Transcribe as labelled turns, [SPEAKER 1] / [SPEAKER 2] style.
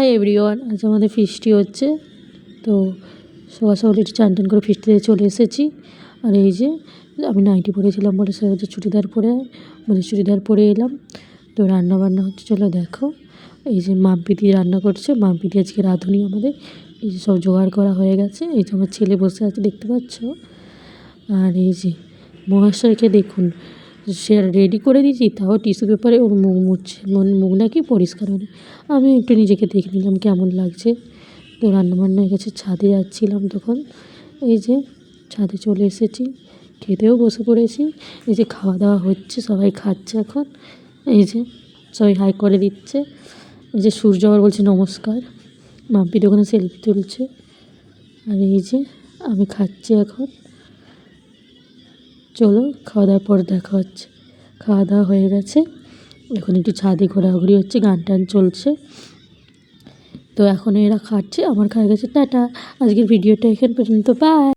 [SPEAKER 1] Hi everyone, আজ আমাদের ফিস্টি হচ্ছে। তো সকাল সকাল একটু চান টান করে ফিস্টিতে চলে এসেছি। আর এই যে আমি নাইটি পরেছিলাম বলে সে হচ্ছে চুড়িদার পরে এলাম। তো রান্না বান্না হচ্ছে, চলো দেখো। এই যে মাম্পিদি রান্না করছে, মাম্পিদি আজকে রাঁধুনি আমাদের। এই যে সব জোগাড় করা হয়ে গেছে। এই যে আমার ছেলে বসে আছে, দেখতে পাচ্ছ। আর এই যে মহাশয়কে দেখুন, সে রেডি করে দিয়েছি, তাও টিস্যু পেপারে ওর মুখ মুছছে, মুখ নাকি পরিষ্কার হয়নি। আমি একটু নিজেকে দেখে নিলাম কেমন লাগছে। তো রান্নাবান্না হয়ে গেছে, ছাদে যাচ্ছিলাম তখন। এই যে ছাদে চলে এসেছি, খেতেও বসে পড়েছি। এই যে খাওয়া দাওয়া হচ্ছে, সবাই খাচ্ছে এখন। এই যে সবাই হাই করে দিচ্ছে। এই যে সূর্য আবার বলছে নমস্কার। মাম্পির ওখানে সেলফি তুলছে। আর এই যে আমি খাচ্ছি এখন। চলো খাওয়া দাওয়ার পর দেখা হচ্ছে। খাওয়া দাওয়া হয়ে গেছে, এখন একটু ছাদে ঘোরাঘুরি হচ্ছে, গান টান চলছে। তো এখন এরা খাচ্ছে, আমার খাওয়া গেছে। টাটা, আজকের ভিডিওটা এখান পর্যন্ত, বাই।